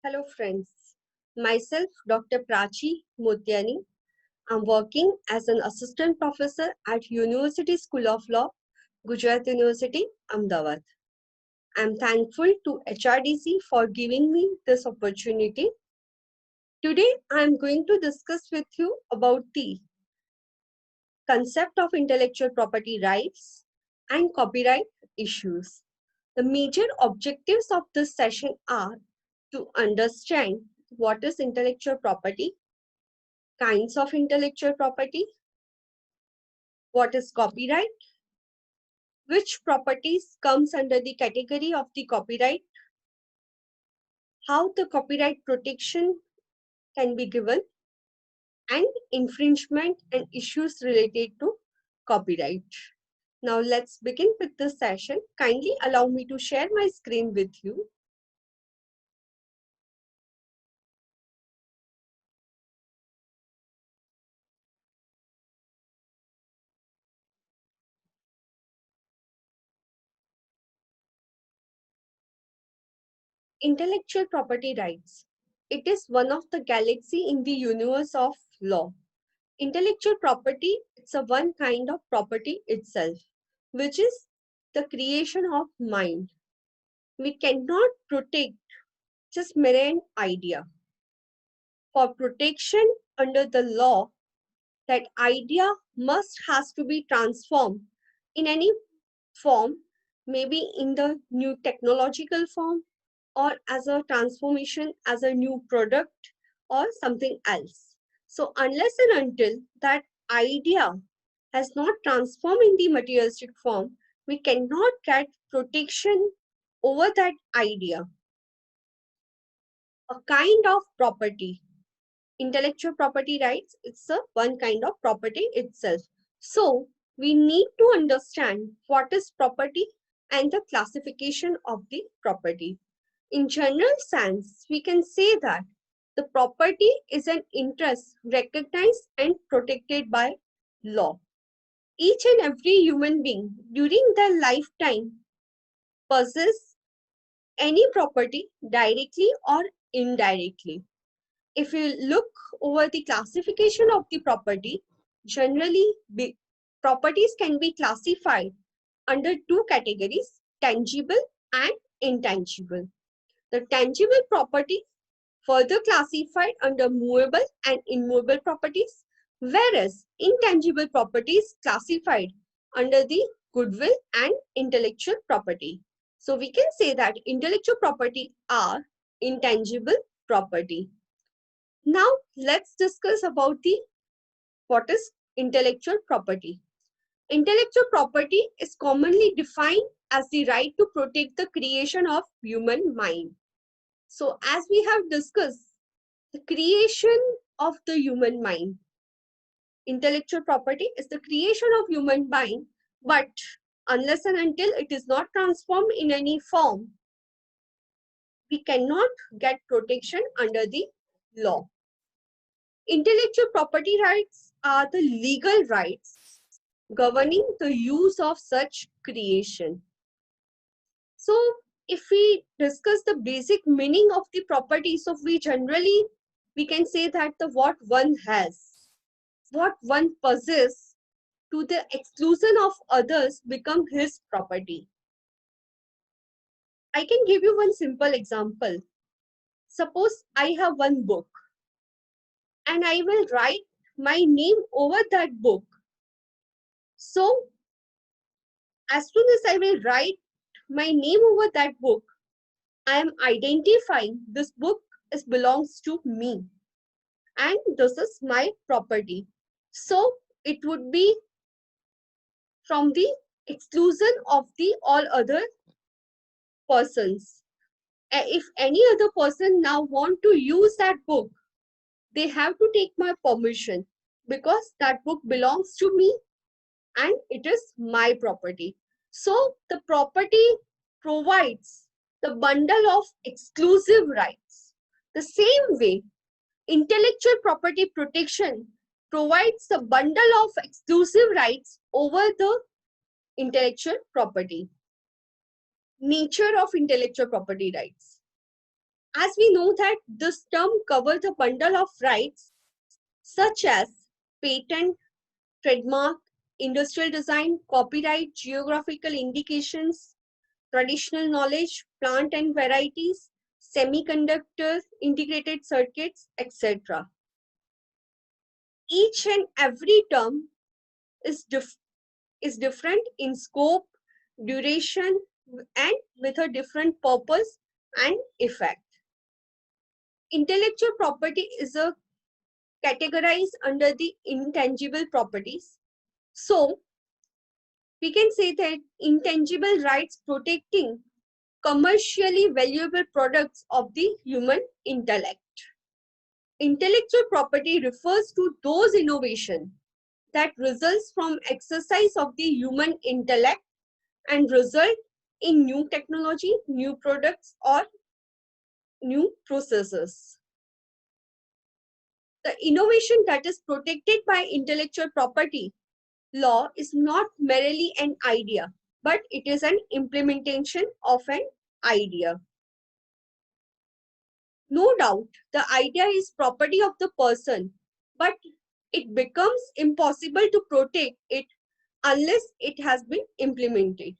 Hello friends, myself Dr. Prachi Motiani. I'm working as an assistant professor at University School of Law, Gujarat University, Ahmedabad. I'm thankful to HRDC for giving me this opportunity. Today I'm going to discuss with you about the concept of intellectual property rights and copyright issues. The major objectives of this session are to understand what is intellectual property, kinds of intellectual property, what is copyright, which properties comes under the category of the copyright, how the copyright protection can be given, and infringement and issues related to copyright. Now let's begin with this session. Kindly allow me to share my screen with you. Intellectual property rights. It is one of the galaxy in the universe of law. Intellectual property, it's a one kind of property itself, which is the creation of mind. We cannot protect just mere idea. For protection under the law, that idea has to be transformed in any form, maybe in the new technological form or as a transformation as a new product or something else. So unless and until that idea has not transformed in the materialistic form, we cannot get protection over that idea. A kind of property, intellectual property rights, it's a one kind of property itself. So we need to understand what is property and the classification of the property. In general sense, we can say that the property is an interest recognized and protected by law. Each and every human being during their lifetime possesses any property directly or indirectly. If you look over the classification of the property, generally properties can be classified under two categories, tangible and intangible. The tangible property further classified under movable and immovable properties, whereas intangible properties classified under the goodwill and intellectual property. So we can say that intellectual property are intangible property. Now let's discuss about the what is intellectual property. Intellectual property is commonly defined as the right to protect the creation of human mind. So as we have discussed, the creation of the human mind. Intellectual property is the creation of human mind, but unless and until it is not transformed in any form, we cannot get protection under the law. Intellectual property rights are the legal rights governing the use of such creation. So, if we discuss the basic meaning of the property, so we can say that the what one has, what one possesses to the exclusion of others become his property. I can give you one simple example. Suppose I have one book and I will write my name over that book. So as soon as I will write my name over that book, I am identifying this book is belongs to me and this is my property. So it would be from the exclusion of the all other persons. If any other person now want to use that book, they have to take my permission because that book belongs to me and it is my property. So the property provides the bundle of exclusive rights. The same way, intellectual property protection provides the bundle of exclusive rights over the intellectual property. Nature of intellectual property rights. As we know that this term covers a bundle of rights such as patent, trademark, industrial design, copyright, geographical indications, traditional knowledge, plant and varieties, semiconductors, integrated circuits, etc. Each and every term is, is different in scope, duration, and with a different purpose and effect. Intellectual property is a categorized under the intangible properties. So we can say that intangible rights protecting commercially valuable products of the human intellect. Intellectual property refers to those innovation that results from exercise of the human intellect and result in new technology, new products, or new processes. The innovation that is protected by intellectual property law is not merely an idea, but it is an implementation of an idea. No doubt, the idea is property of the person, but it becomes impossible to protect it unless it has been implemented.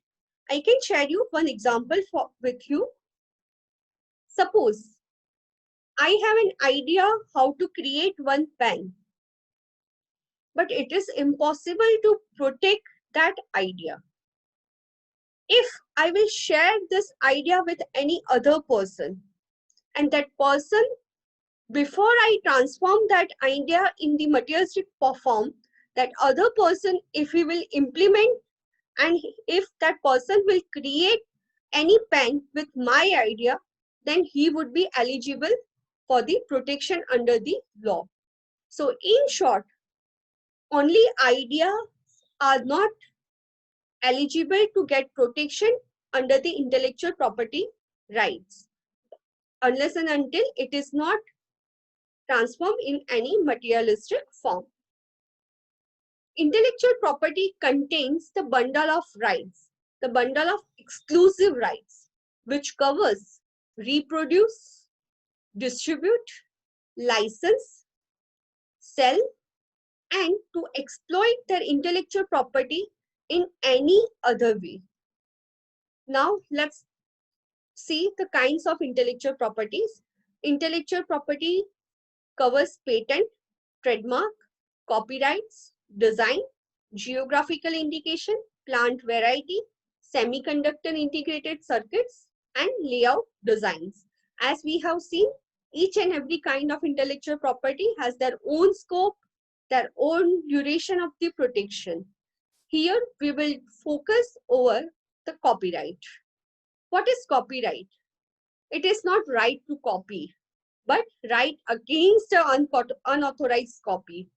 I can share you one example with you. Suppose I have an idea how to create one pen, but it is impossible to protect that idea. If I will share this idea with any other person, and that person, before I transform that idea in the materialistic form, that other person, if he will implement and if that person will create any pen with my idea, then he would be eligible for the protection under the law. So in short, only ideas are not eligible to get protection under the intellectual property rights unless and until it is not transformed in any materialistic form. Intellectual property contains the bundle of rights, the bundle of exclusive rights, which covers reproduce, distribute, license, sell, and to exploit their intellectual property in any other way. Now, let's see the kinds of intellectual properties. Intellectual property covers patent, trademark, copyrights, design, geographical indication, plant variety, semiconductor integrated circuits, and layout designs. As we have seen, each and every kind of intellectual property has their own scope, their own duration of the protection. Here, we will focus over the copyright. What is copyright? It is not right to copy, but right against the unauthorized copy.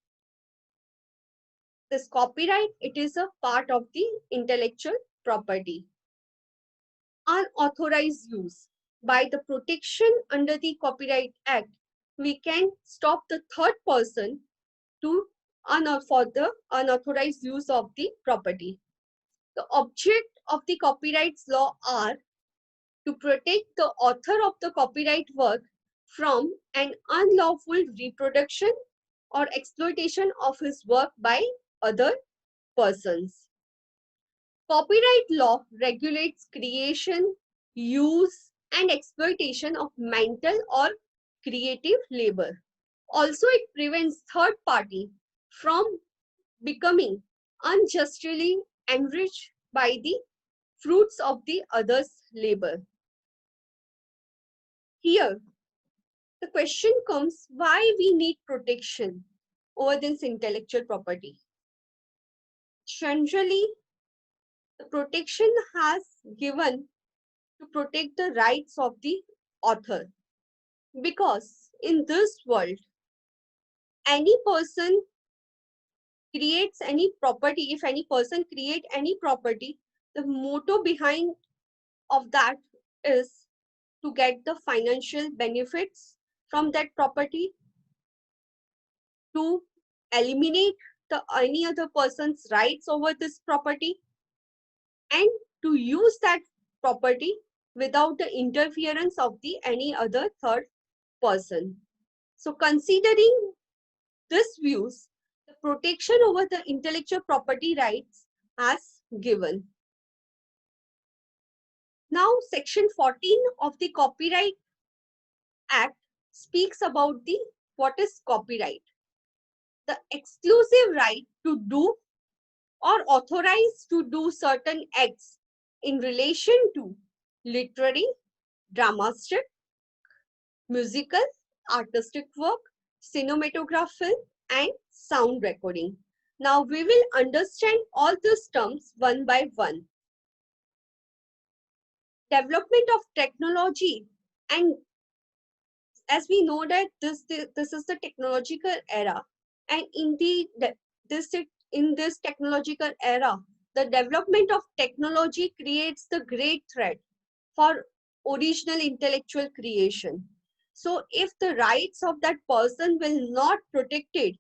This copyright, it is a part of the intellectual property. Unauthorized use. By the protection under the Copyright Act, we can stop the third person to for the unauthorized use of the property. The object of the copyrights law are to protect the author of the copyright work from an unlawful reproduction or exploitation of his work by other persons. Copyright law regulates creation, use, and exploitation of mental or creative labor. Also, it prevents third party from becoming unjustly enriched by the fruits of the other's labor. Here, the question comes why we need protection over this intellectual property. Generally, the protection has given to protect the rights of the author. Because in this world, any person creates any property, if any person create any property, the motto behind of that is to get the financial benefits from that property, to eliminate the any other person's rights over this property, and to use that property without the interference of the any other third person. So considering these views, the protection over the intellectual property rights has given. Now, Section 14 of the Copyright Act speaks about the what is copyright. The exclusive right to do or authorized to do certain acts in relation to literary, dramatic, musical, artistic work, cinematography, and sound recording. Now we will understand all these terms one by one. Development of technology, and as we know that this is the technological era, and in this technological era, the development of technology creates the great threat for original intellectual creation. So if the rights of that person will not protected,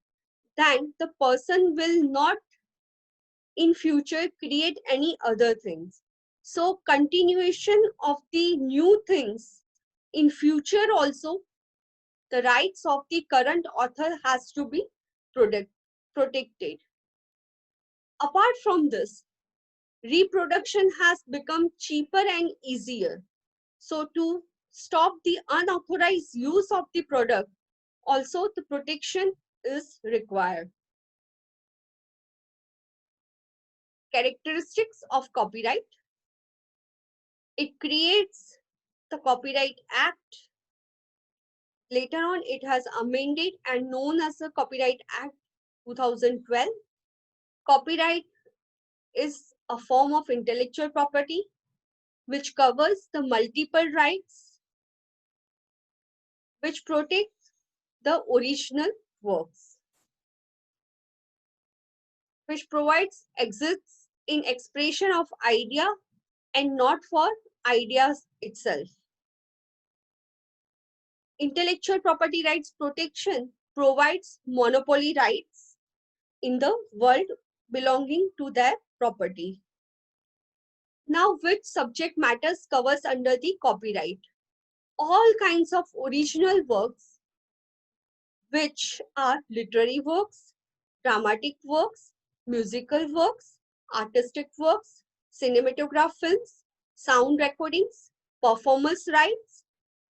then the person will not in future create any other things. So continuation of the new things in future also, the rights of the current author has to be protected. Apart from this, reproduction has become cheaper and easier. So to stop the unauthorized use of the product, also the protection is required. Characteristics of copyright. It creates the Copyright Act. Later on, it has amended and known as the Copyright Act 2012. Copyright is a form of intellectual property which covers the multiple rights which protect the original works, which provides exists in expression of idea and not for ideas itself. Intellectual property rights protection provides monopoly rights in the world belonging to their property. Now, which subject matters covers under the copyright? All kinds of original works, which are literary works, dramatic works, musical works, artistic works, cinematograph films, sound recordings, performance rights,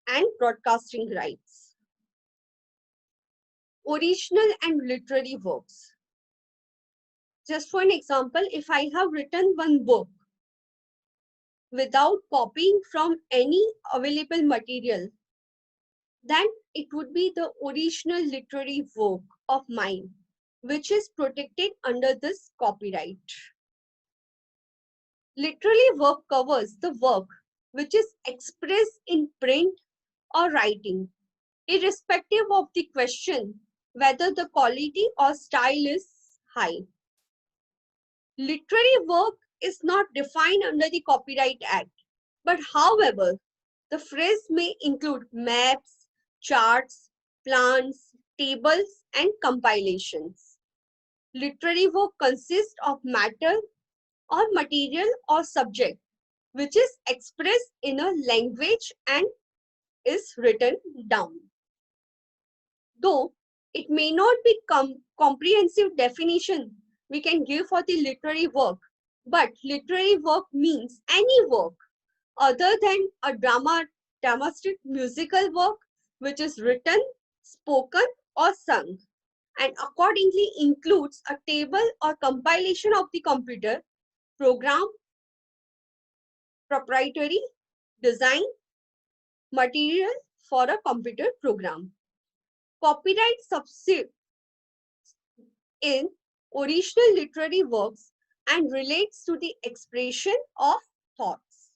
and broadcasting rights. Original and literary works. Just for an example, if I have written one book without copying from any available material, then it would be the original literary work of mine, which is protected under this copyright. Literary work covers the work which is expressed in print or writing, irrespective of the question whether the quality or style is high. Literary work is not defined under the Copyright Act, but however, the phrase may include maps, charts, plans, tables, and compilations. Literary work consists of matter or material or subject which is expressed in a language and is written down. Though it may not be comprehensive definition we can give for the literary work, but literary work means any work other than a dramatic musical work which is written, spoken, or sung, and accordingly includes a table or compilation of the computer program, proprietary design, material for a computer program. Copyright subsists in original literary works and relates to the expression of thoughts.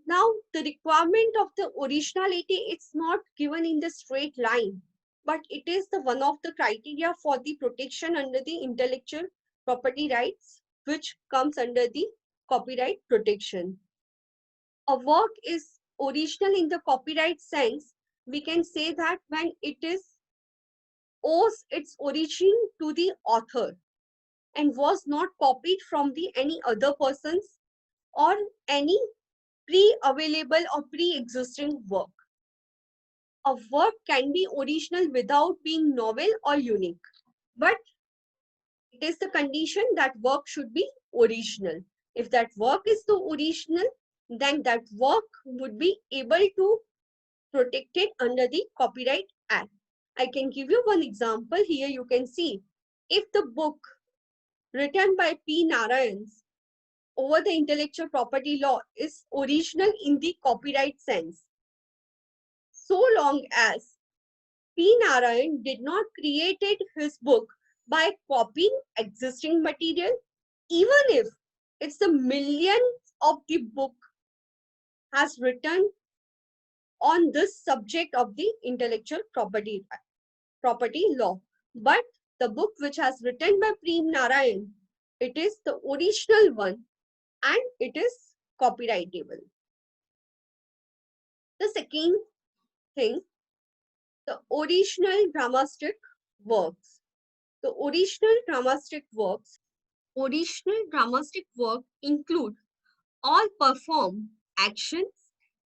Now, the requirement of the originality is not given in the straight line, but it is the one of the criteria for the protection under the intellectual property rights, which comes under the copyright protection. A work is original in the copyright sense, we can say that when it is owes its origin to the author and was not copied from the any other persons or any pre-available or pre-existing work. A work can be original without being novel or unique, but it is the condition that work should be original. If that work is the original, then that work would be able to protect it under the Copyright Act. I can give you one example. Here you can see, if the book written by P. Narayan over the intellectual property law is original in the copyright sense, so long as P. Narayan did not create his book by copying existing material, even if it's the millions of the book has written on this subject of the intellectual property law. But the book which has written by Prem Narayan, it is the original one and it is copyrightable. The second thing, the original dramatic works. The original dramatic work include all perform actions,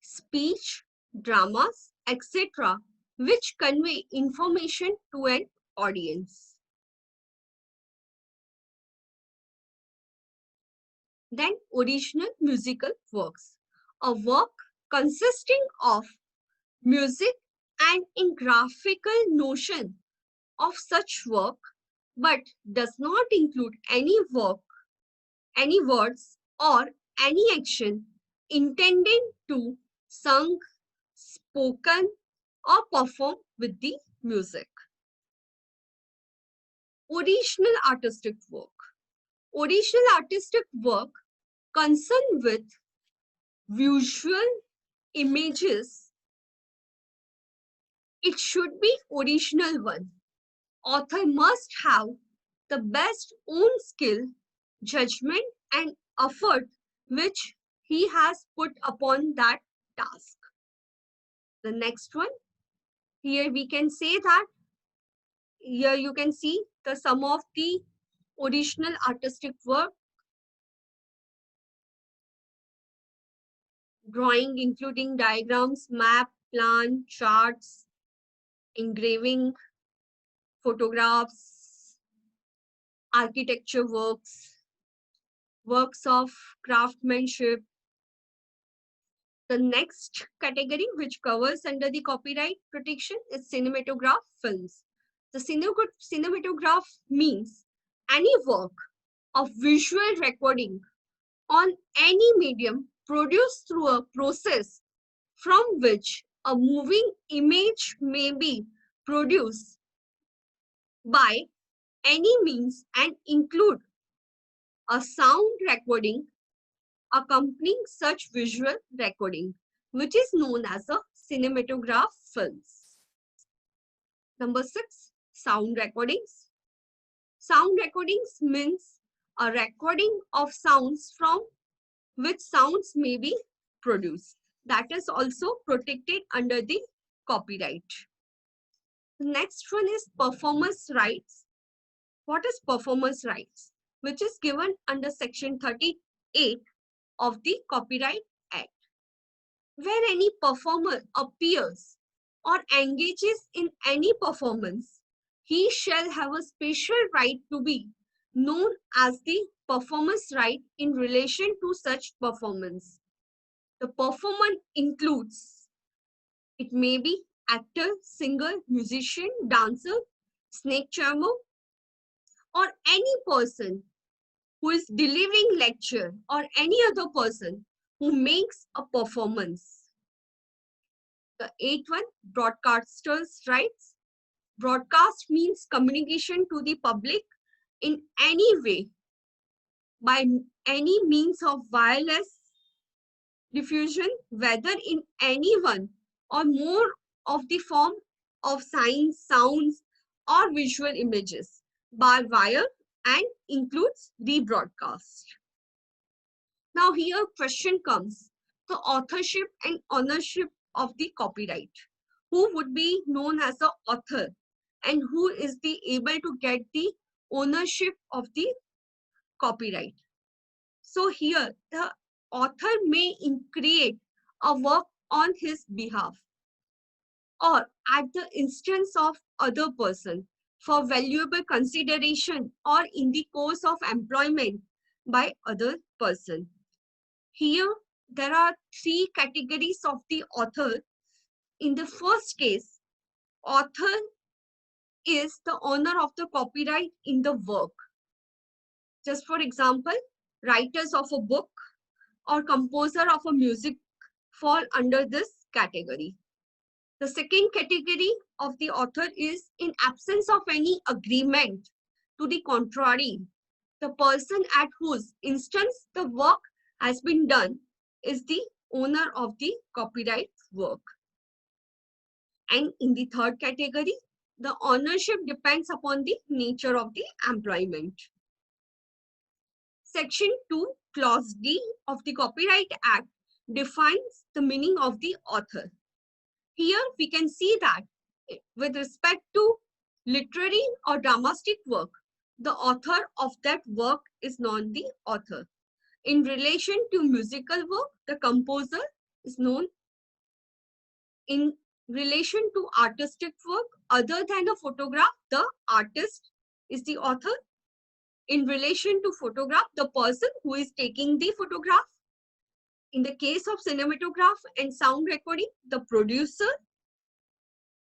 speech, dramas, etc., which convey information to an audience. Then original musical works. A work consisting of music and in graphical notion of such work, but does not include any words, or any action intended to sung, spoken, or performed with the music. Original artistic work. Original artistic work concerned with visual images. It should be original one. Author must have the best own skill, judgment, and effort which he has put upon that task. The next one, here we can say that, here you can see the sum of the original artistic work. Drawing including diagrams, map, plan, charts, engraving, photographs, architecture works, works of craftsmanship. The next category which covers under the copyright protection is cinematograph films. The cinematograph means any work of visual recording on any medium produced through a process from which a moving image may be produced by any means and include a sound recording accompanying such visual recording, which is known as a cinematograph films. Number 6, sound recordings. Sound recordings means a recording of sounds from which sounds may be produced. That is also protected under the copyright. The next one is performance rights. What is performance rights? Which is given under section 38 of the Copyright Act. Where any performer appears or engages in any performance, he shall have a special right to be known as the performance right in relation to such performance. The performer includes, it may be actor, singer, musician, dancer, snake charmer, or any person who is delivering lecture, or any other person who makes a performance. The eighth one, broadcasters' rights. Broadcast means communication to the public in any way by any means of wireless diffusion, whether in any one or more of the form of signs, sounds, or visual images by wire, and includes rebroadcast. Now here question comes, the authorship and ownership of the copyright. Who would be known as the author and who is the able to get the ownership of the copyright? So here the author may create a work on his behalf or at the instance of other person for valuable consideration or in the course of employment by other person. Here, there are three categories of the author. In the first case, author is the owner of the copyright in the work. Just for example, writers of a book or composer of a music fall under this category. The second category of the author is in absence of any agreement to the contrary, the person at whose instance the work has been done is the owner of the copyright work. And in the third category, the ownership depends upon the nature of the employment. Section 2, Clause D of the Copyright Act defines the meaning of the author. Here we can see that with respect to literary or dramatic work, the author of that work is known the author. In relation to musical work, the composer is known. In relation to artistic work, other than a photograph, the artist is the author. In relation to photograph, the person who is taking the photograph. In the case of cinematograph and sound recording, the producer.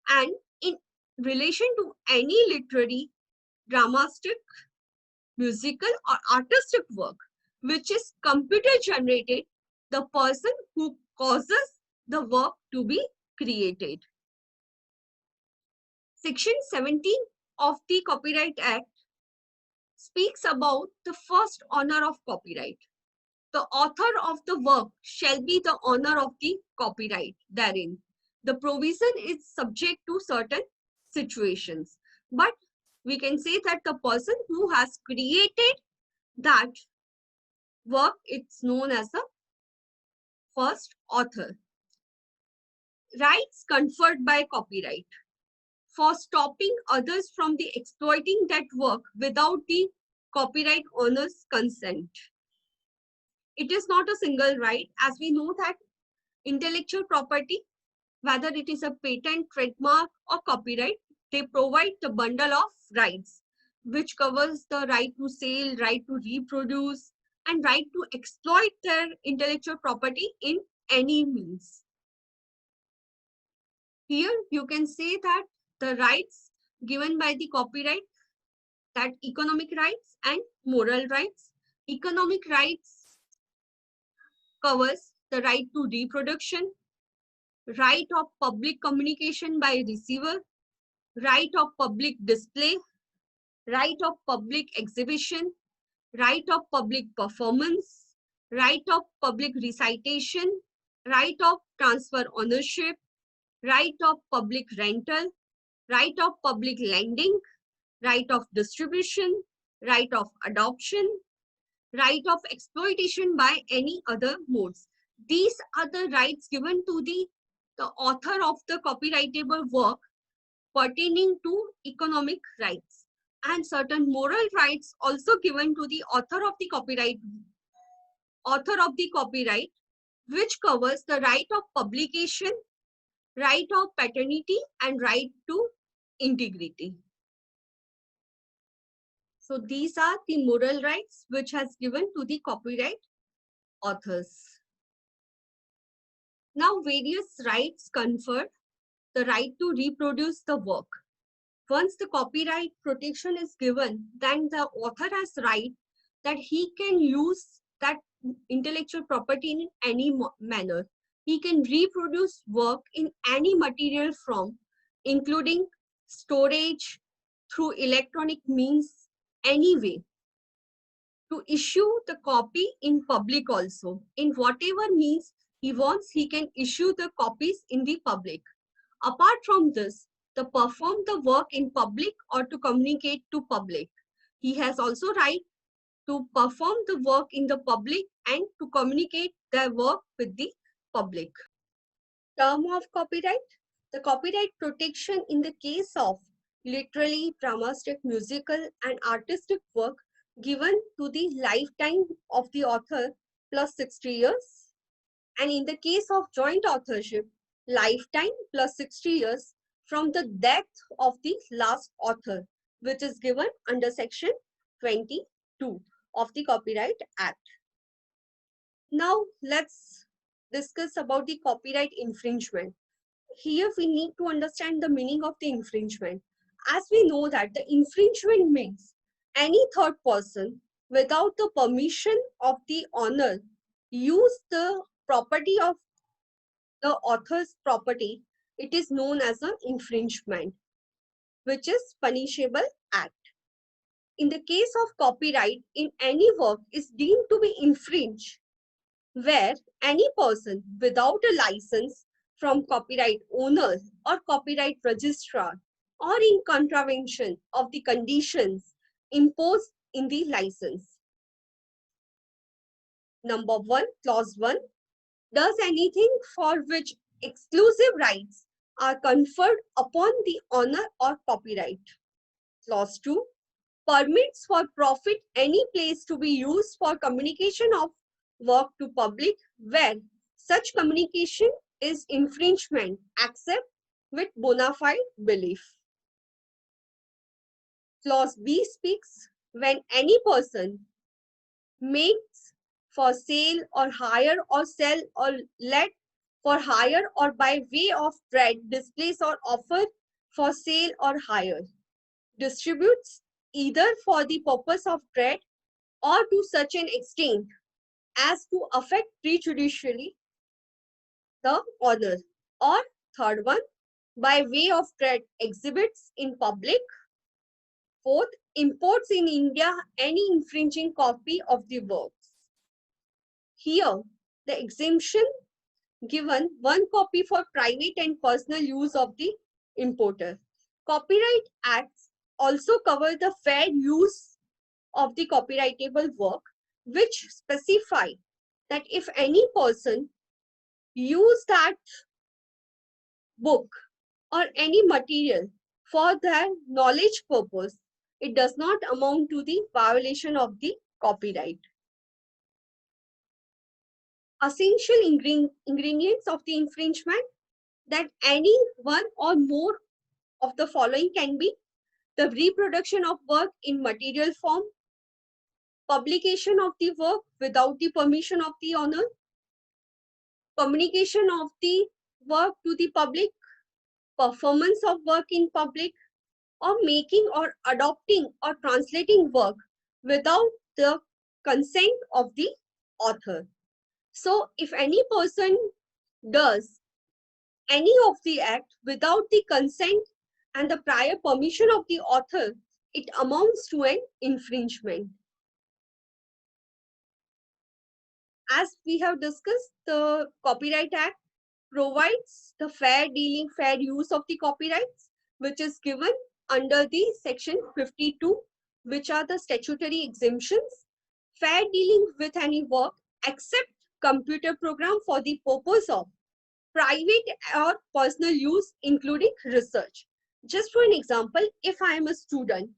And in relation to any literary, dramatic, musical or artistic work, which is computer generated, the person who causes the work to be created. Section 17 of the Copyright Act speaks about the first owner of copyright. The author of the work shall be the owner of the copyright therein. The provision is subject to certain situations, but we can say that the person who has created that work, it's known as the first author. Rights conferred by copyright. For stopping others from the exploiting that work without the copyright owner's consent. It is not a single right, as we know that intellectual property, whether it is a patent, trademark or copyright, they provide the bundle of rights, which covers the right to sell, right to reproduce, and right to exploit their intellectual property in any means. Here you can say that the rights given by the copyright, that economic rights and moral rights. Economic rights covers the right to reproduction, right of public communication by receiver, right of public display, right of public exhibition, right of public performance, right of public recitation, right of transfer ownership, right of public rental, right of public lending, right of distribution, right of adoption, right of exploitation by any other modes. These are the rights given to the author of the copyrightable work pertaining to economic rights, and certain moral rights also given to the author of the copyright, which covers the right of publication, right of paternity, and right to integrity. So these are the moral rights which has given to the copyright authors. Now various rights conferred the right to reproduce the work. Once the copyright protection is given, then the author has right that he can use that intellectual property in any manner. He can reproduce work in any material form, including storage, through electronic means, any way. To issue the copy in public also. In whatever means he wants, he can issue the copies in the public. Apart from this, to perform the work in public or to communicate to public. He has also right to perform the work in the public and to communicate their work with the public. Term of copyright. The copyright protection in the case of literary, dramatic, musical and artistic work given to the lifetime of the author plus 60 years. And in the case of joint authorship, lifetime plus 60 years from the death of the last author, which is given under section 22 of the Copyright Act. Now let's discuss about the copyright infringement. Here we need to understand the meaning of the infringement. As we know that the infringement means any third person without the permission of the owner use the property of the author's property, it is known as an infringement, which is punishable act. In the case of copyright in any work is deemed to be infringed, where any person without a license from copyright owner or copyright registrar or in contravention of the conditions imposed in the license. Number 1, clause 1, does anything for which exclusive rights are conferred upon the owner or copyright. Clause 2, permits for profit any place to be used for communication of work to public where such communication is infringement except with bona fide belief. Clause B speaks when any person makes for sale or hire or sell or let for hire or by way of trade, displays or offer for sale or hire, distributes either for the purpose of trade or to such an extent as to affect prejudicially the owner, or third one, by way of trade exhibits in public. Fourth, imports in India any infringing copy of the works. Here, the exemption given one copy for private and personal use of the importer. Copyright Acts also cover the fair use of the copyrightable work, which specify that if any person use that book or any material for their knowledge purpose, it does not amount to the violation of the copyright. Essential ingredients of the infringement, that any one or more of the following can be the reproduction of work in material form, publication of the work without the permission of the owner, communication of the work to the public, performance of work in public, or making or adopting or translating work without the consent of the author. So if any person does any of the act without the consent and the prior permission of the author, it amounts to an infringement. As we have discussed, the Copyright Act provides the fair dealing, fair use of the copyrights, which is given under the section 52, which are the statutory exemptions. Fair dealing with any work except computer program for the purpose of private or personal use, including research. Just for an example, if I am a student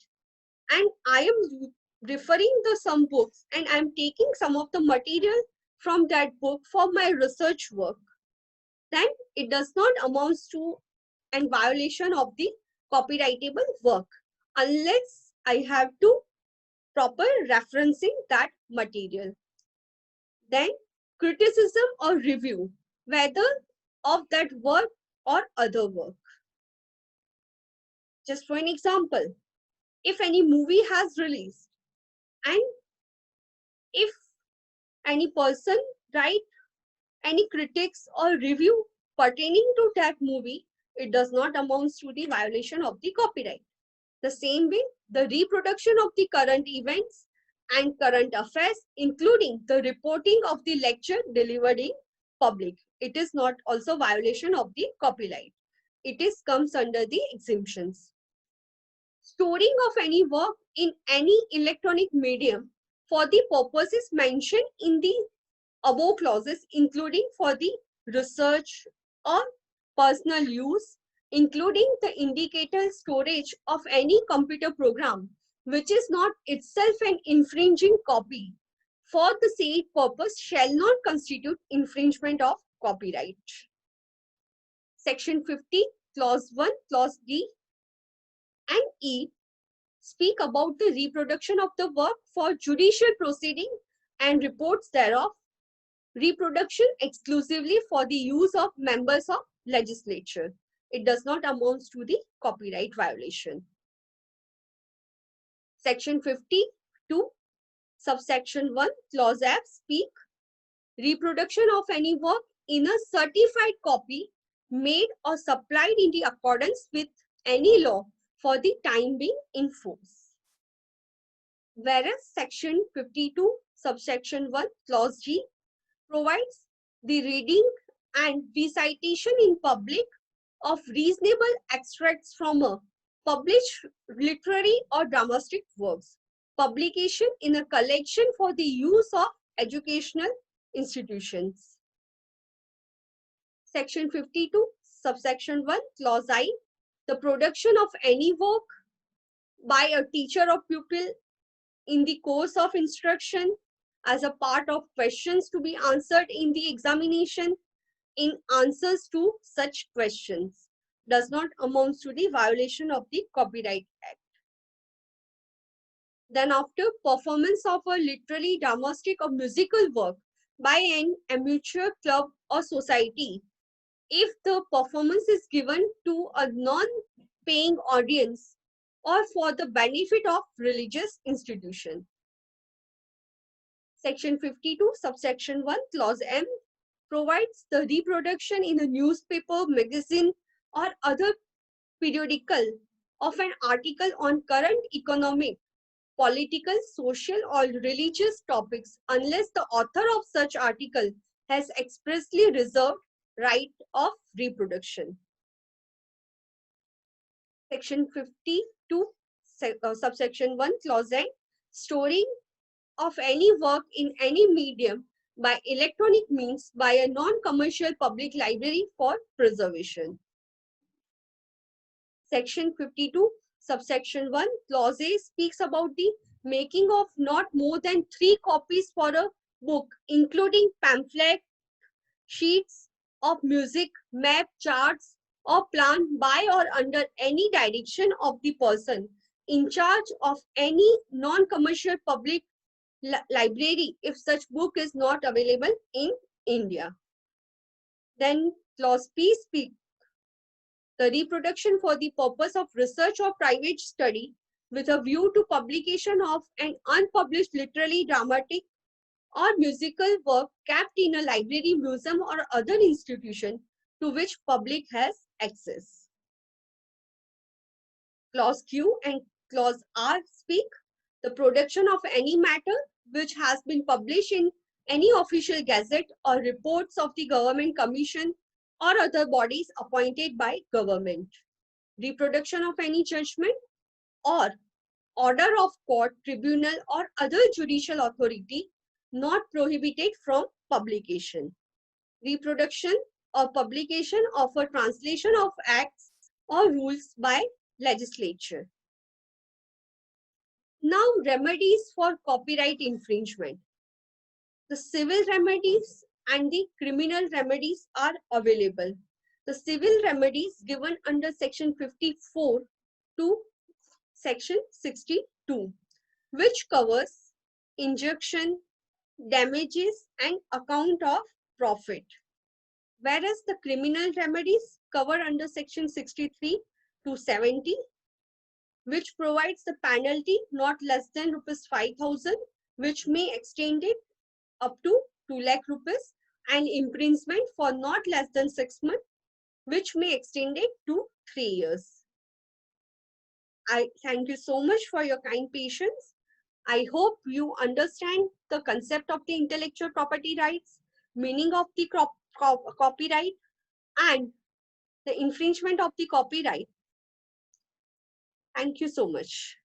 and I am referring to some books and I am taking some of the material from that book for my research work, then it does not amount to a violation of the copyrightable work unless I have to proper referencing that material. Then criticism or review, whether of that work or other work. Just for an example, if any movie has released and if any person write any critics or review pertaining to that movie, it does not amount to the violation of the copyright. The same way, the reproduction of the current events and current affairs, including the reporting of the lecture delivered in public, it is not also violation of the copyright. It is comes under the exemptions. Storing of any work in any electronic medium for the purposes mentioned in the above clauses, including for the research or personal use, including the indicator storage of any computer program, which is not itself an infringing copy for the said purpose shall not constitute infringement of copyright. Section 50, clause 1, clause D and E speak about the reproduction of the work for judicial proceeding and reports thereof, reproduction exclusively for the use of members of legislature. It does not amount to the copyright violation. Section 52, subsection 1, clause F speak reproduction of any work in a certified copy made or supplied in the accordance with any law for the time being in force. Whereas section 52, subsection 1, clause G provides the reading and recitation in public of reasonable extracts from a published literary or dramatic works, publication in a collection for the use of educational institutions. Section 52, subsection 1, clause I, the production of any work by a teacher or pupil in the course of instruction as a part of questions to be answered in the examination in answers to such questions does not amount to the violation of the Copyright Act. Then after performance of a literary, dramatic or musical work by an amateur club or society, if the performance is given to a non-paying audience or for the benefit of religious institution. Section 52, subsection 1, clause M provides the reproduction in a newspaper, magazine, or other periodical of an article on current economic, political, social, or religious topics unless the author of such article has expressly reserved right of reproduction. Section 52, subsection 1, clause N, storing of any work in any medium by electronic means by a non-commercial public library for preservation. Section 52, subsection 1, clause A speaks about the making of not more than 3 copies for a book, including pamphlet, sheets of music, map, charts, or plan by or under any direction of the person in charge of any non-commercial public library if such book is not available in India. Then clause P speaks the reproduction for the purpose of research or private study with a view to publication of an unpublished literary, dramatic, or musical work kept in a library, museum, or other institution to which public has access. Clause Q and clause R speak the production of any matter which has been published in any official gazette or reports of the government commission or other bodies appointed by government. Reproduction of any judgment or order of court, tribunal, or other judicial authority not prohibited from publication. Reproduction or publication of a translation of acts or rules by legislature. Now, remedies for copyright infringement. The civil remedies and the criminal remedies are available. The civil remedies given under section 54 to section 62, which covers injunction, damages, and account of profit. Whereas the criminal remedies cover under section 63 to 70, which provides the penalty not less than rupees 5,000, which may extend it up to 2 lakh rupees, and imprisonment for not less than 6 months, which may extend it to 3 years. I thank you so much for your kind patience. I hope you understand the concept of the intellectual property rights, meaning of the copyright, and the infringement of the copyright. Thank you so much.